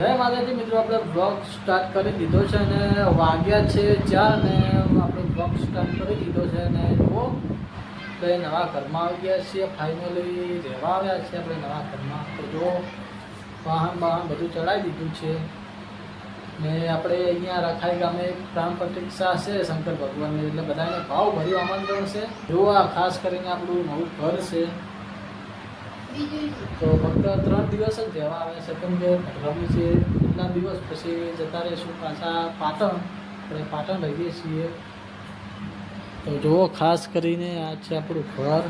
જય માતાજી મિત્રો, આપણે બ્લોગ સ્ટાર્ટ કરી દીધો છે અને વાગ્યા છે 4 ને આપણે બ્લોગ સ્ટાર્ટ કરી દીધો છે અને જુઓ આપણે નવા ઘરમાં આવી ગયા છીએ. ફાઇનલી રહેવા આવ્યા છીએ આપણે નવા ઘરમાં. તો જુઓ વાહન બધું ચડાવી દીધું છે ને આપણે અહીંયા રખાઈ ગામે પ્રાણ પ્રતિષ્ઠા છે શંકર ભગવાનની, એટલે બધાને ભાવ ભર્યું આમંત્રણ છે. જુઓ આ ખાસ કરીને આપણું નવું ઘર છે. તો ફક્ત 3 દિવસ જ રહેવા આવ્યા છે, કેમ કે રમી છે એટલા દિવસ પછી જતા રહીશું પાછા પાટણ. આપણે પાટણ રહીએ છીએ. તો જુઓ ખાસ કરીને આ છે આપણું ઘર.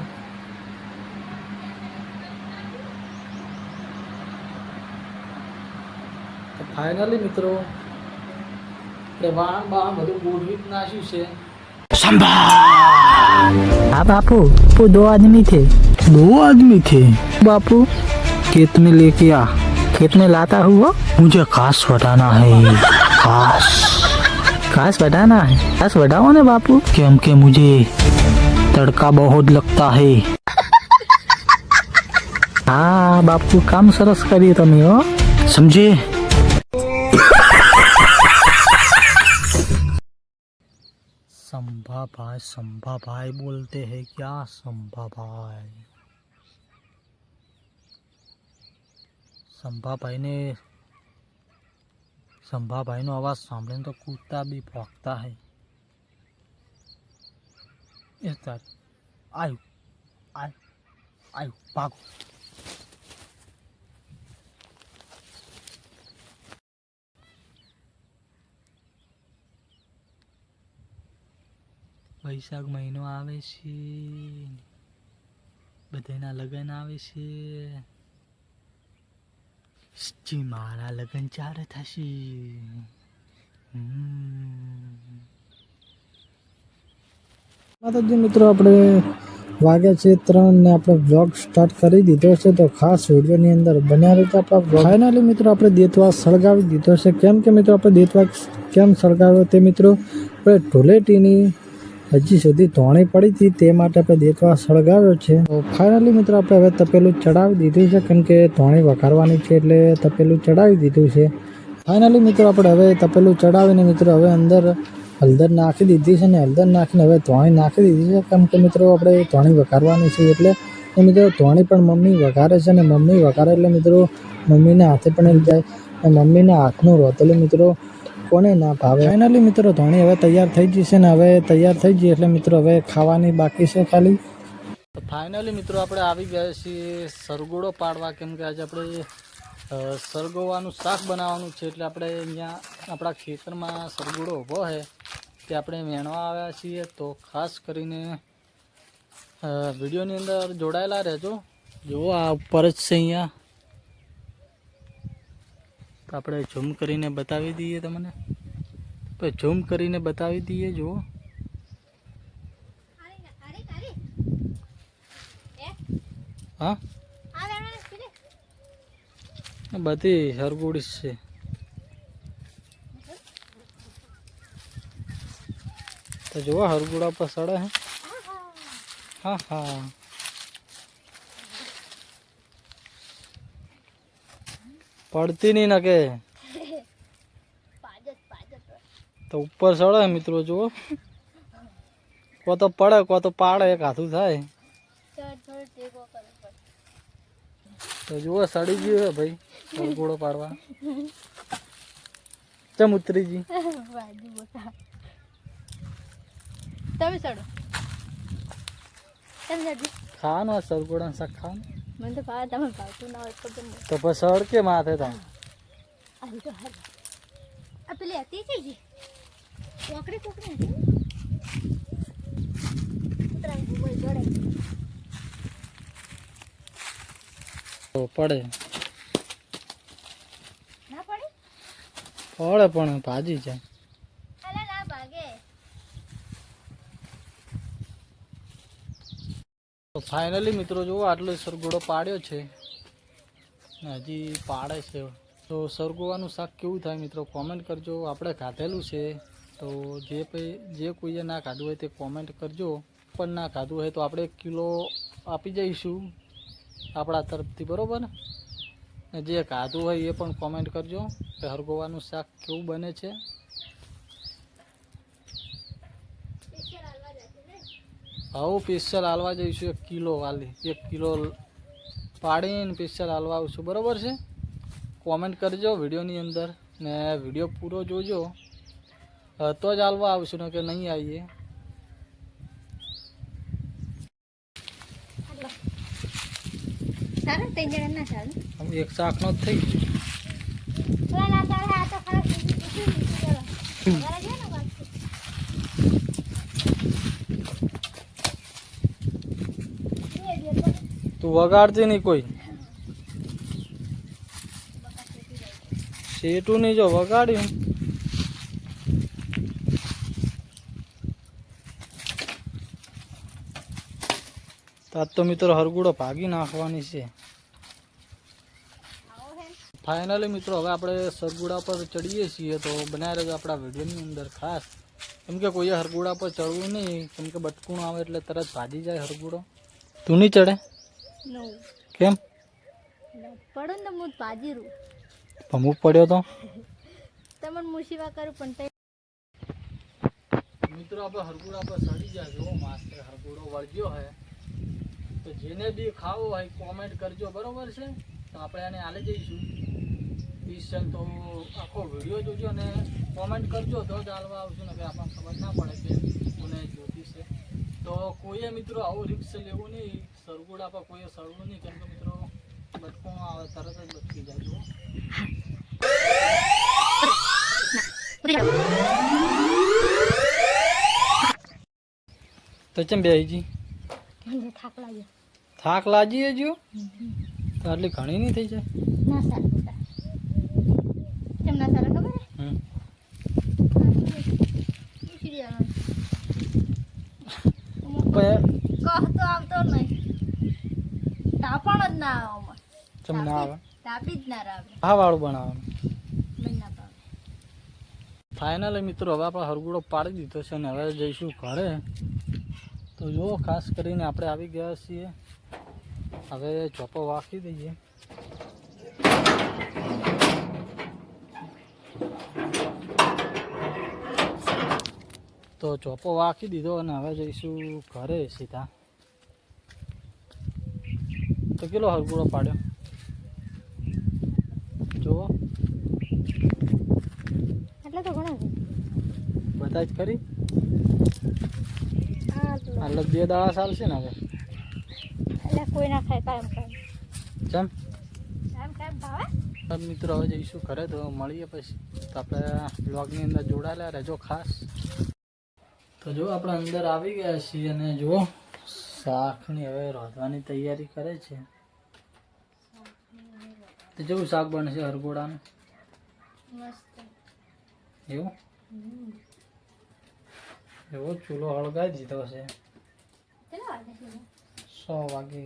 તો ફાઇનલી મિત્રો આપણે વાહન બધું ગોઠવી નાખ્યું છે. हाँ बापू वो 2 आदमी थे। 2 आदमी थे। बापू खेत में लेके आ। खेत में लाता हुआ मुझे घास बढ़ाना है। घास घास बढ़ाना है। घास बढ़ाओ ने बापू। क्यों के मुझे तड़का बहुत लगता है। हाँ बापू काम सरस करिए तमे हो, समझे। संभा भाई बोलते हैं क्या। संभा भाई नो आवाज सांभळे तो कुत्ता भी भौंकता है। आयु भागो। वैशाख महीनो आवे छे, बधाना लगन आवे छे। जी मारा लगन चारे थशे। માતાજી મિત્રો, આપણે વાગ્યા છે 3 ને આપણે બ્લોગ સ્ટાર્ટ કરી દીધો છે. તો ખાસ વિડીયોની અંદર બન્યા રહેતા આપણા બ્લોગ. ફાઇનલી મિત્રો આપણે દેતવા સળગાવી દીધો છે. કેમ કે મિત્રો આપણે દેતવા કેમ સળગાવ્યો તે મિત્રો આપણે ધૂળેટીની હજી સુધી ધોણી પડી હતી તે માટે આપણે દેતવા સળગાવ્યો છે. તો ફાઇનલી મિત્રો આપણે હવે તપેલું ચડાવી દીધું છે, કેમ કે ધોણી વઘારવાની છે એટલે તપેલું ચડાવી દીધું છે. ફાઇનલી મિત્રો આપણે હવે તપેલું ચડાવીને મિત્રો હવે અંદર હળદર નાખી દીધી છે ને હળદર નાખીને હવે ધોણી નાખી દીધી છે, કેમ કે મિત્રો આપણે ધોણી વઘારવાની છે એટલે એ મિત્રો ધોણી પણ મમ્મી વઘારે છે ને મમ્મી વઘારે એટલે મિત્રો મમ્મીના હાથે પણ જાય અને મમ્મીના હાથનું રોતેલું મિત્રો કોને ના ભાવે. ફાઇનલી મિત્રો ધોણી હવે તૈયાર થઈ જશે ને હવે તૈયાર થઈ ગઈ એટલે મિત્રો હવે ખાવાની બાકી છે ખાલી. તો ફાઇનલી મિત્રો આપણે આવી ગયા છીએ સરગોડો પાડવા, કેમ કે આજે આપણે સરગોવાનું શાક બનાવવાનું છે. એટલે આપણે અહીંયા આપણા ખેતરમાં સરગોડો ઊભો છે તે આપણે વેણવા આવ્યા છીએ. તો ખાસ કરીને વિડીયોની અંદર જોડાયેલા રહેજો. જુઓ આ ઉપર જ છે અહીંયા. તો આપણે ઝૂમ કરીને બતાવી દઈએ તમને. આપણે ઝૂમ કરીને બતાવી દઈએ. જુઓ હા બધી સરગોડી છે. તો જુઓ હરગોડા પર સડે હે. હા પડતી નહીં ના કે તો ઉપર સડે મિત્રો. જુઓ કો તો પડે કો તો પાડે, એક હાથું થાય. તો જુઓ સડી ગયું હે ભાઈ સરગોડો પાડવા. ચમ ઉતરી જી તમે સડો ખાવાનું આ સરગોડા શાક ખાવાનું. મને તો ભાવ તમે ભાવતું ના હોય તો પછી સડ કે માથે થાય. આ પેલી હતી છે જી પોકડી હતી તો પડે ના પડે પડે પણ ભાજી જાય. અલા ના ભાગે. તો ફાઇનલી મિત્રો જુઓ આટલો સરગોડો પાડ્યો છે ને હજી પાડે છે. તો સરગોવાનું શાક કેવું થાય મિત્રો કોમેન્ટ કરજો. આપણે ખાધેલું છે તો જે કોઈએ ના ખાધું હોય તે કોમેન્ટ કરજો. પણ ના ખાધું હોય તો આપણે 1 કિલો આપી જઈશું આપણા તરફથી, બરોબર ને. ને જે ખાધું હોય એ પણ કોમેન્ટ કરજો કે હરગોવાનું શાક કેવું બને છે. હવે સ્પેશિયલ હાલવા જઈશું 1 કિલો વાલી, 1 કિલો પાડીને સ્પેશિયલ હાલવા આવશું, બરાબર છે. કોમેન્ટ કરજો વિડીયોની અંદર ને વિડીયો પૂરો જોજો તો જ હાલવા આવશું ને કે નહીં આવીએ. ચાલો 3 જણા ના ચાલે. આમ એક શાકનો જ થઈ ગયો. પેલા ના ચાલે આ તો ખરાબ થઈ ગયું. ચલો ઘરે જઈએ ને પાછું. તું વગાડતી નહીં કોઈ, સેટું નહીં જો વગાડ્યું. તાજ તો મિત્રો હરગુડો ભાગી નાખવાની છે. ફાઇનલી મિત્રો હવે આપણે સરગુડા પર ચડીએ છીએ, તો બનાવી રહેજો આપણા વિડીયોની અંદર ખાસ. કેમ કે કોઈએ હરગુડા પર ચડવું નહીં, કેમ કે બટકુણ આવે એટલે તરત ભાજી જાય હરગુડો. તું નહીં ચડે? નો કેમ? પડો ને હું ભાજી રૂ ભમુક પડ્યો તો તમને મુસીવા કરું પણ તે મિત્રો આપણે હરગુડા પર ચડી જાય. જો માસ્ટર હરગુડો વળગ્યો હોય તો જેને બી ખાવો હોય કોમેન્ટ કરજો, બરોબર છે. તો આપણે આને આલે જઈશું સ્પેશિયલ. તો આખો વિડીયો જોજો અને કોમેન્ટ કરજો તો જ હાલવા આવશું ને કે આપણને ખબર ના પડે કે કોને જોતી છે. તો કોઈએ મિત્રો આવું રિક્સ લેવું નહીં, સરગુડા પર કોઈએ સડવું નહીં, કેમ કે મિત્રો બટકું આવે તરત જ બચકી જાય. જુઓ તો ચમ બેહીજી થાક લાગ્યો. થાક લાગી જો તો આટલી ઘણી નહીં થઈ જાય. ના સારું બેટા. કેમ ના સારું ખબર હે? પૂછી દેવાનું. કહો તો આવતો નહીં. તાપણ જ ના આવે આમાં. ચમ ના આવે? તાપી જ ના આવે. આ વાળું બનાવવાનું. મને ના ભાવે. ફાઇનલી મિત્રો હવે આપણે હરગુડો પાડી દીધો છે ને હવે જઈશું ઘરે. તો જો ખાસ કરીને આપણે આવી ગયા છીએ, હવે ચોપો વાંકી દઈએ. તો ચોપો વાંકી દીધો અને હવે જઈશું ઘરે સીધા. તો કેટલો હરગુડો પાડ્યો જુઓ, એટલે તો ઘણો છે. બધા જ કરી. આટલો. એટલે 2 દાડા ચાલશે ને હવે. એટલે કોઈ ના ખાય કાયમ કાયમ. ચમ કાયમ કાયમ ભાવે. મિત્રો હવે જઈશું ઘરે, તો મળીએ પછી. તો આપણે બ્લોગની અંદર જોડાયેલા રહેજો ખાસ. તો જો આપણે અંદર આવી ગયા છીએ અને જુઓ શાકની હવે રાંધવાની તૈયારી કરે છે. તો જેવું શાક બનશે હરગોડાનું મસ્ત. એવું એવો ચૂલો હળગાવી દીધો છે. કેટલા વાગે છે? 100 વાગે.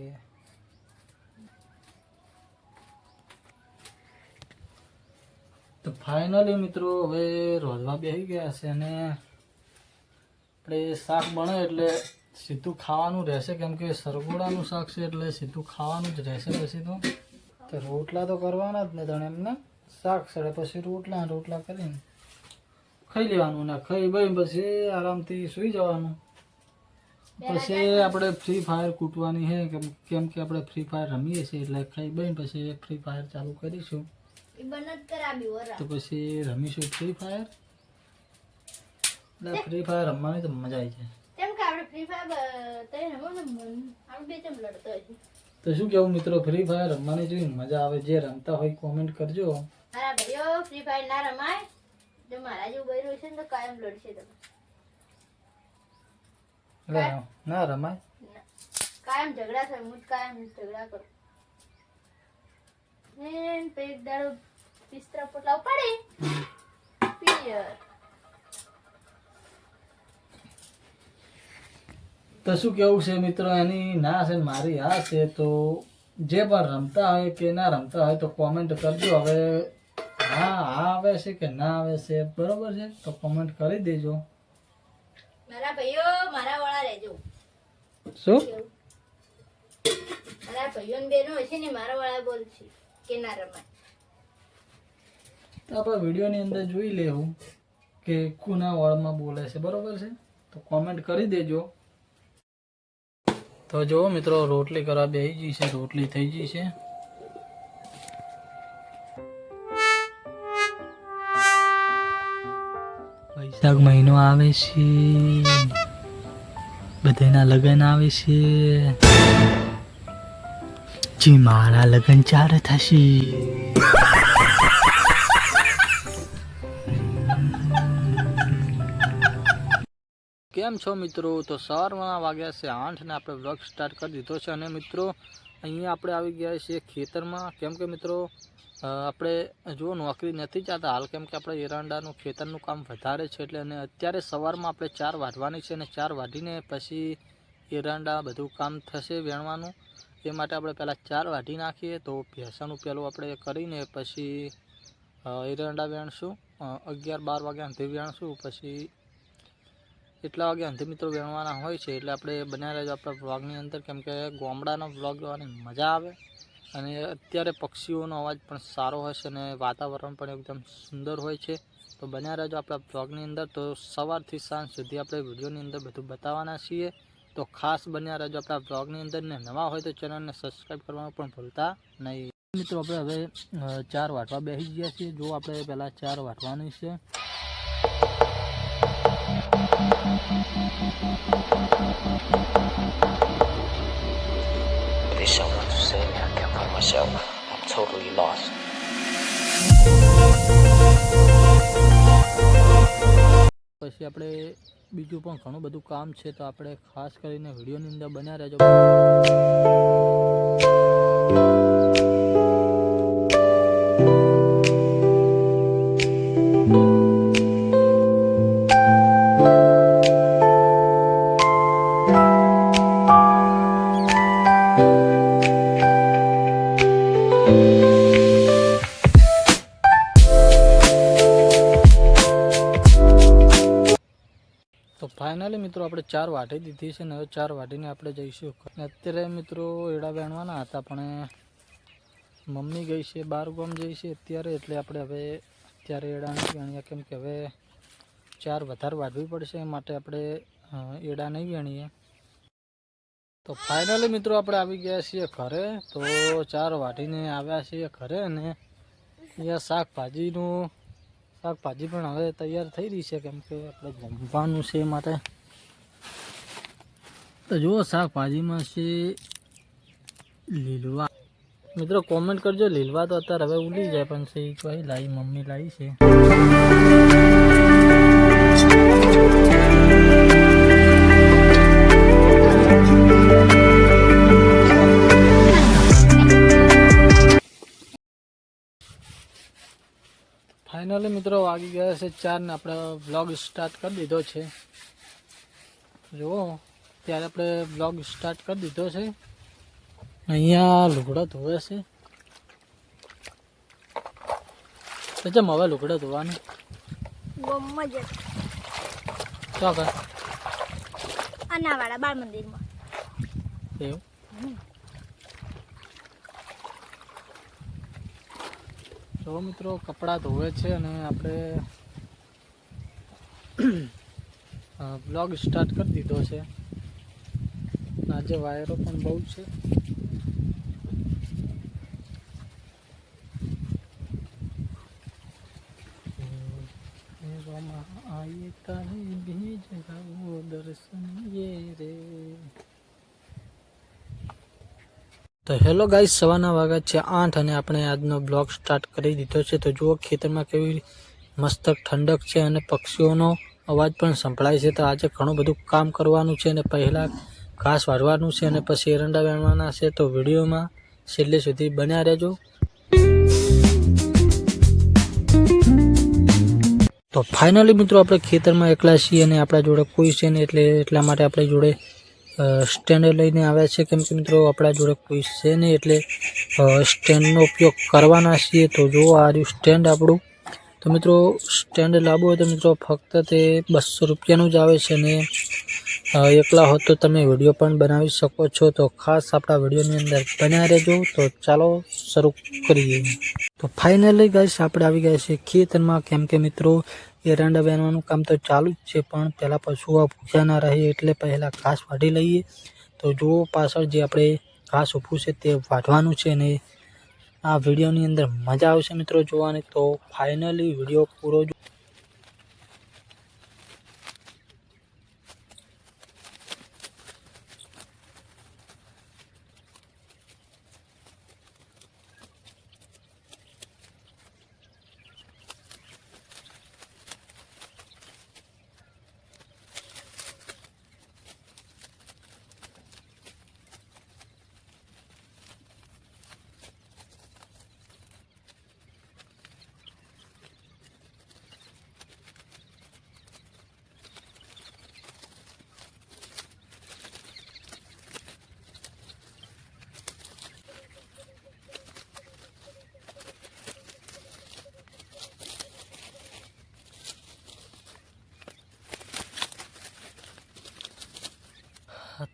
તો ફાઇનલી મિત્રો હવે રોધવા બેસી ગયા છે અને આપણે શાક બને એટલે સીધું ખાવાનું રહેશે, કેમ કે સરગોડાનું શાક છે એટલે સીધું ખાવાનું જ રહેશે. પછી તો રોટલા તો કરવાના જ ને તને એમને શાક સડે પછી રોટલા કરીને ખાઈ લેવાનું ને ખાઈ ભાઈ પછી આરામથી સૂઈ જવાનું. પછી આપણે ફ્રી ફાયર કૂટવાની છે, કેમ કે આપણે ફ્રી ફાયર રમીએ છીએ એટલે ખાઈ ભાઈ પછી ફ્રી ફાયર ચાલુ કરીશું. એ બંધ જ કરાવી વરા. તો પછી રમીશું ફ્રી ફાયર. એટલે ફ્રી ફાયર રમવાની તો મજા આવી જાય. કેમ કે આપણે ફ્રી ફાયર તઈ રમો ને આપણે બે ચમ લડતો હોય. તો શું કેવું મિત્રો, ફ્રી ફાયર રમવાની જેવી મજા આવે. જે રમતા હોય કોમેન્ટ કરજો. મારા ભાઈઓ ફ્રી ફાયર ના રમાય. જો મારા જેવું બૈરું છે ને તો કાયમ લડશે તમે. એટલે ના રમાય. કાયમ ઝઘડા થાય. હું જ કાયમ ઝઘડા કરું. ને એક દાડો બિસ્તરા પોટલા ઉપાડી પિયર. તો શું કેવું છે મિત્રો, એની ના છે ને મારી આ છે. તો જે પણ રમતા હોય કે ના રમતા હોય તો કોમેન્ટ કરજો. હવે હા આવે છે કે ના આવે છે બરોબર છે, તો કોમેન્ટ કરી દેજો. મારા ભાઈઓ મારા વાળા રહેજો. શું મારા ભાઈઓ ને બહેનો હશે ને મારા વાળા બોલશે. કે ના રમાય. તો આપણે વિડીયોની અંદર જોઈ લેવું કે કોના વાળમાં બોલે છે, બરોબર છે? તો કોમેન્ટ કરી દેજો. તો જો મિત્રો રોટલી કરવા બેસી ગઈ છે, રોટલી થઈ ગઈ છે. વૈશાખ મહિનો આવે છે, બધાના લગ્ન આવે છે, જી મારા લગ્ન ચારે થશે. કેમ છો મિત્રો? તો સવારના વાગ્યા છે 8 ને આપણે વ્લોગ સ્ટાર્ટ કરી દીધો છે. અને મિત્રો અહીંયા આપણે આવી ગયા છીએ ખેતરમાં. કેમ કે મિત્રો આપણે જો નોકરી નથી જતા હાલ, કેમ કે આપણે એરંડાનું ખેતરનું કામ વધારે છે એટલે. અને અત્યારે સવારમાં આપણે 4 વાઢવાની છે અને 4 વાઢીને પછી એરંડા બધું કામ થશે વેણવાનું. એ માટે આપણે પહેલાં 4 વાઢી નાખીએ તો ભેંસાનું પહેલું આપણે કરીને પછી એરંડા વેણશું. 11-12 વાગ્યા સુધી વેણશું. પછી એટલા વાગ્યા સુધી મિત્રો વેણવાના હોય છે એટલે આપણે બનાવી રહેજો આપણા વ્લોગની અંદર. કેમ કે ગામડાનો વ્લોગ જોવાની મજા આવે અને અત્યારે પક્ષીઓનો અવાજ પણ સારો હોય છે અને વાતાવરણ પણ એકદમ સુંદર હોય છે. તો બન્યા રહેજો આપણા વ્લોગની અંદર. તો સવારથી સાંજ સુધી આપણે વિડીયોની અંદર બધું બતાવવાના છીએ. તો ખાસ બન્યા રહેજો આપણા વ્લોગની અંદર. ને નવા હોય તો ચેનલને સબસ્ક્રાઈબ કરવાનું પણ ભૂલતા નહીં. મિત્રો આપણે હવે 4 વાટવા બેસી ગયા છીએ. જો આપણે પહેલાં 4 વાટવાની છે. There's someone to save me. I can't find myself. I'm totally lost. પછી આપણે બીજું પણ ઘણું બધું કામ છે તો આપણે ખાસ કરીને વિડીયોની અંદર બન્યા રહેજો. તો ફાઇનલી મિત્રો આપણે 4 વાટી દીધી છે ને હવે 4 વાટીને આપણે જઈશું. અત્યારે મિત્રો એડા વેણવાના હતા પણ મમ્મી ગઈ છે બહાર ગામ જઈ છે અત્યારે, એટલે આપણે હવે અત્યારે એડા નહીં વેણીએ. કેમ કે હવે 4 વધારે વાઢવી પડશે એ માટે આપણે એડા નહીં વેણીએ. તો ફાઇનલી મિત્રો આપણે આવી ગયા છીએ ઘરે. તો 4 વાટીને આવ્યા છીએ ઘરે અને અહીંયા શાકભાજી પણ હવે તૈયાર થઈ રહી છે. કેમ કે આપણે જમવાનું છે એ માટે. તો જુઓ શાકભાજીમાં છે લીલવા. મિત્રો કોમેન્ટ કરજો, લીલવા તો અત્યારે હવે ઉલી જાય પણ છે કોઈ લાવી, મમ્મી લાવી છે. ફાઇનલી મિત્રો વાગી ગયા છે 4 ને આપણે વ્લોગ સ્ટાર્ટ કરી દીધો છે. જુઓ ત્યારે આપણે વ્લોગ સ્ટાર્ટ કરી દીધો છે. અહીંયા લુગડા ધોવે છે. તો ચમ હવે લુગડા ધોવાની ગોમમાં જ ચોકર અનાવાડા બાળ મંદિરમાં. એવું જો મિત્રો કપડાં ધોવે છે અને આપણે બ્લોગ સ્ટાર્ટ કરી દીધો છે. આજે વાયરો પણ બહુ છે. તો હેલો ગાઈસ, સવારના વાગ્યા છે 8 અને આપણે આજનો બ્લોગ સ્ટાર્ટ કરી દીધો છે. તો જુઓ ખેતરમાં કેવી મસ્ત ઠંડક છે અને પક્ષીઓનો અવાજ પણ સંભળાય છે. તો આજે ઘણું બધું કામ કરવાનું છે અને પહેલાં ઘાસ વાળવાનું છે અને પછી એરંડા વેણવાના છે. તો વિડીયોમાં છેલ્લે સુધી બન્યા રહેજો. તો ફાઇનલી મિત્રો આપણે ખેતરમાં એકલા છીએ અને આપણા જોડે કોઈ છે નહીં, એટલા માટે આપણી જોડે સ્ટેન્ડ લઈને આવ્યા છે. કેમ કે મિત્રો આપણા જોડે કોઈ છે નહીં એટલે સ્ટેન્ડનો ઉપયોગ કરવાના છીએ. તો જો આ રહ્યું સ્ટેન્ડ આપણું. તો મિત્રો સ્ટેન્ડ લાવવું હોય તો મિત્રો ફક્ત તે 200 રૂપિયાનું જ આવે છે અને એકલા હો તો તમે વિડીયો પણ બનાવી શકો છો, તો ખાસ આપણા વિડીયોની અંદર બન્યા રહેજો. તો ચાલો શરૂ કરીએ. તો ફાઇનલી ગાઈસ આપણે આવી ગયા છે ખેતરમાં, કેમ કે મિત્રો એરંડા વેણવાનું કામ તો ચાલુ જ છે, પણ પહેલાં પશુઓ ભૂખ્યા ના રહે એટલે પહેલાં ઘાસ વાઢી લઈએ. તો જુઓ પાછળ જે આપણે ઘાસ ઊભું છે તે વાઢવાનું છે, અને આ વિડીયોની અંદર મજા આવશે મિત્રો જોવાની. તો ફાઇનલી વિડીયો પૂરો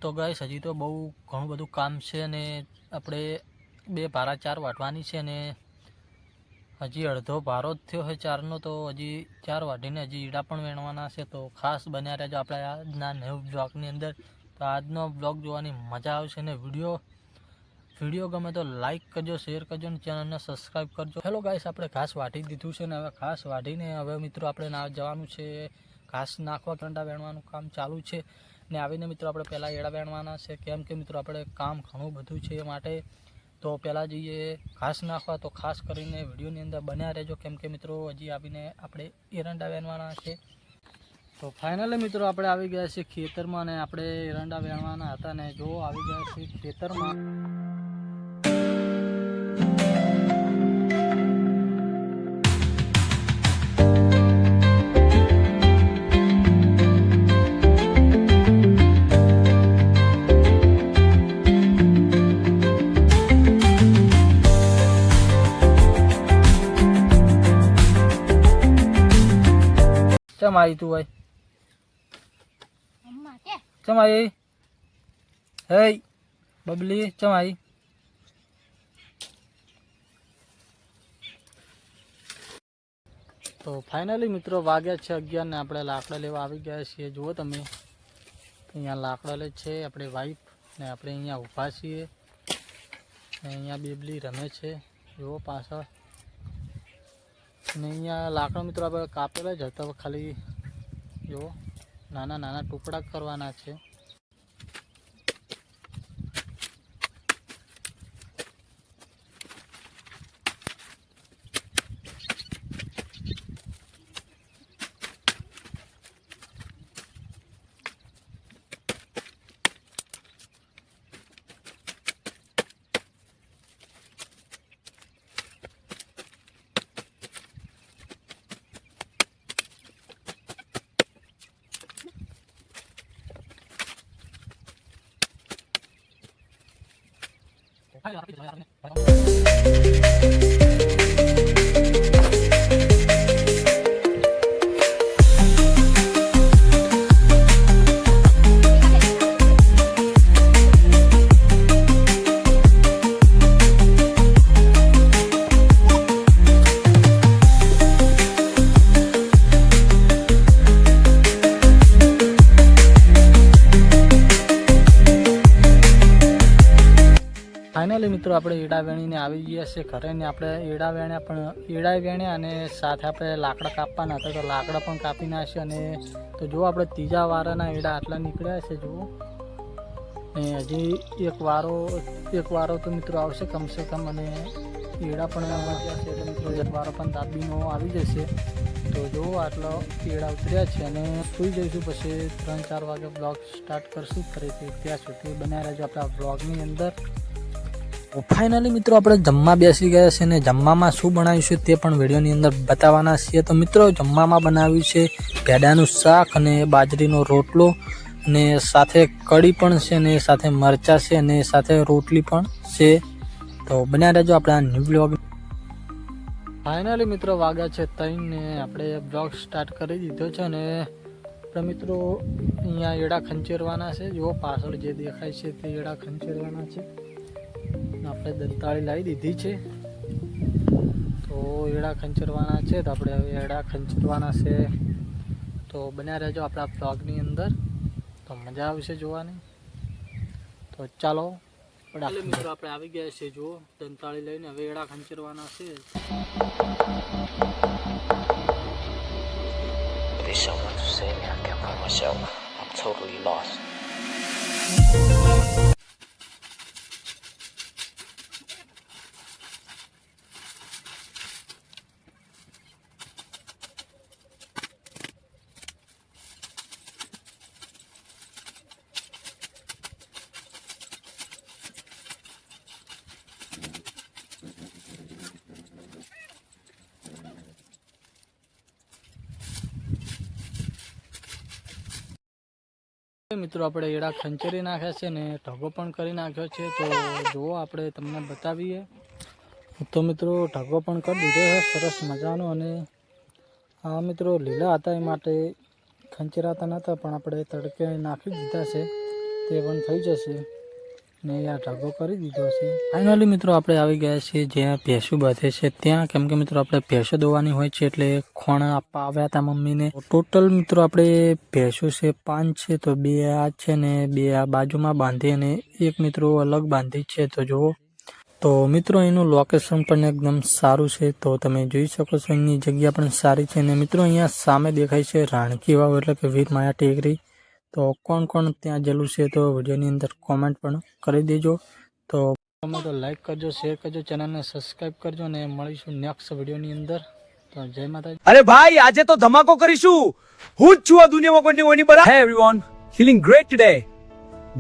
તો ગાઈસ હજી તો બહુ ઘણું બધું કામ છે, અને આપણે 2 ભારા 4 વાટવાની છે, અને હજી અડધો ભારો જ થયો છે 4નો. તો હજી 4 વાટીને હજી ઈડા પણ વેણવાના છે. તો ખાસ બન્યા રહેજો આપણે આજના નવા બ્લોગની અંદર. તો આજનો બ્લોગ જોવાની મજા આવશે, અને વિડીયો ગમે તો લાઈક કરજો, શેર કરજો, અને ચેનલને સબસ્ક્રાઈબ કરજો. હેલો ગાઈસ, આપણે ઘાસ વાટી દીધું છે, ને હવે ઘાસ વાટીને હવે મિત્રો આપણે જવાનું છે ઘાસ નાખવા. કંડા વેણવાનું કામ ચાલુ છે, ને આવીને મિત્રો આપણે પહેલાં એડા વેણવાના છે, કેમ કે મિત્રો આપણે કામ ઘણું બધું છે એ માટે. તો પહેલાં જઈએ ઘાસ નાખવા. તો ખાસ કરીને વિડીયોની અંદર બન્યા રહેજો, કેમ કે મિત્રો હજી આવીને આપણે એરંડા વેણવાના છે. તો ફાઇનલી મિત્રો આપણે આવી ગયા છીએ ખેતરમાં, અને આપણે એરંડા વેણવાના હતા, ને જો આવી ગયા છીએ ખેતરમાં. ચમ આવી તું ભાઈ? અમ્મા કે ચમ આવી? હે બબલી ચમ આવી? તો ફાઇનલી મિત્રો વાગ્યા છે 11 ને આપણે લાકડા લેવા આવી ગયા છીએ. જુઓ તમે અહીંયા લાકડા લે છે આપણે વાઈફ, ને આપણે અહીંયા ઊભા છીએ, ને અહીંયા બેબલી રમે છે જુઓ પાછળ. ને અહીંયા લાકડા મિત્રો આપણે કાપેલા જ હતા, ખાલી જો નાના નાના ટુકડા કરવાના છે. ફાઇનલી મિત્રો આપણે એડા વેણીને આવી ગયા છે ઘરે, ને આપણે એડા વેણ્યા, પણ એડા વેણ્યા અને સાથે આપણે લાકડા કાપવાના હતા, તો લાકડા પણ કાપી નાખ્યા. અને તો જો આપણે ત્રીજા વારાના એડા આટલા નીકળ્યા છે જુઓ, ને હજી એક વારો તો મિત્રો આવશે કમસે કમ, અને એડા પણ વધ્યા છે, એટલે મિત્રો એક વારો પણ દાબીનો આવી જશે. તો જુઓ આટલા એડા ઉતર્યા છે, અને સુઈ જઈશું, પછી 3-4 વાગે બ્લોગ સ્ટાર્ટ કરશું ફરીથી. ત્યાં સુધી બનાવી રહેજો આપણા બ્લોગની અંદર. ફાઇનલી મિત્રો આપણે જમવા બેસી ગયા છે, ને જમવામાં શું બનાવીશું તે પણ વિડીયોની અંદર બતાવવાના છીએ. તો મિત્રો જમવામાં બનાવ્યું છે ભેડાનું શાક અને બાજરીનો રોટલો, અને સાથે કઢી પણ છે, અને સાથે મરચાં છે, અને સાથે રોટલી પણ છે. તો બન્યા રહેજો આપણા ન્યૂ બ્લોગ. ફાઇનલી મિત્રો વાગ્યા છે 3 ને આપણે બ્લોગ સ્ટાર્ટ કરી દીધો છે, અને આપણે મિત્રો અહીંયા એડા ખંચેરવાના છે. જુઓ પાછળ જે દેખાય છે તે એડા ખંચેરવાના છે. આપણે દંતાળી લાવી દીધી છે, તો એડા ખંચેરવાના છે. તો આપણે હવે એડા ખંચેરવાના છે, તો બન્યા રહેજો આપણા બ્લોગની અંદર, તો મજા આવશે જોવાની. તો ચાલો મિત્રો આપણે આવી ગયા છે. જુઓ દંતાળી લઈને હવે એડા ખંચેરવાના છે. There's someone to save me. I can't find myself. I'm totally lost. મિત્રો આપણે એડા ખંચેરી નાખ્યા છે ને ઢગો પણ કરી નાખ્યો છે. તો જુઓ આપણે તમને બતાવીએ. તો મિત્રો ઢગો પણ કરી દીધો છે સરસ મજાનો. અને આ મિત્રો લીલા હતા એ માટે ખંચેરાતા નહોતા, પણ આપણે તડકે નાખી દીધા છે, તે પણ થઈ જશે. ને આ ઢગો કરી દીધો છે. ફાઇનલી મિત્રો આપણે આવી ગયા છીએ જ્યાં ભેંસું બાંધે છે ત્યાં, કેમ કે મિત્રો આપણે ભેંસો દોવાની હોય છે એટલે ખોણ આપવા આવ્યા હતા મમ્મીને. ટોટલ મિત્રો આપણે ભેંસો છે 5 છે, તો 2 આ છે ને 2 આ બાજુમાં બાંધી અને એક મિત્રો અલગ બાંધી છે. તો જુઓ, તો મિત્રો એનું લોકેશન પણ એકદમ સારું છે, તો તમે જોઈ શકો છો. એની જગ્યા પણ સારી છે. અને મિત્રો અહીંયા સામે દેખાય છે રાણકી વાવ એટલે કે વીર માયા ટેકરી. તો કોણ કોણ ત્યાં જલું છે તો વિડીયોની અંદર કોમેન્ટ પણ કરી દેજો. તો તમે તો લાઈક કરજો, શેર કરજો, ચેનલને સબસ્ક્રાઈબ કરજો અને મળીશું નેક્સ્ટ વિડીયોની અંદર. તો જય માતાજી. અરે ભાઈ આજે તો ધમાકો કરીશું. હું જ છું આ દુનિયામાં કોઈની ઓની બરાબર. Hey everyone, feeling great today.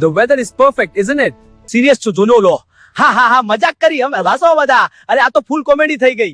The weather is perfect, isn't it? Serious છો જોનો લો. હા મજાક કરી અમે વાસો બધા. અરે આ તો ફૂલ કોમેડી થઈ ગઈ.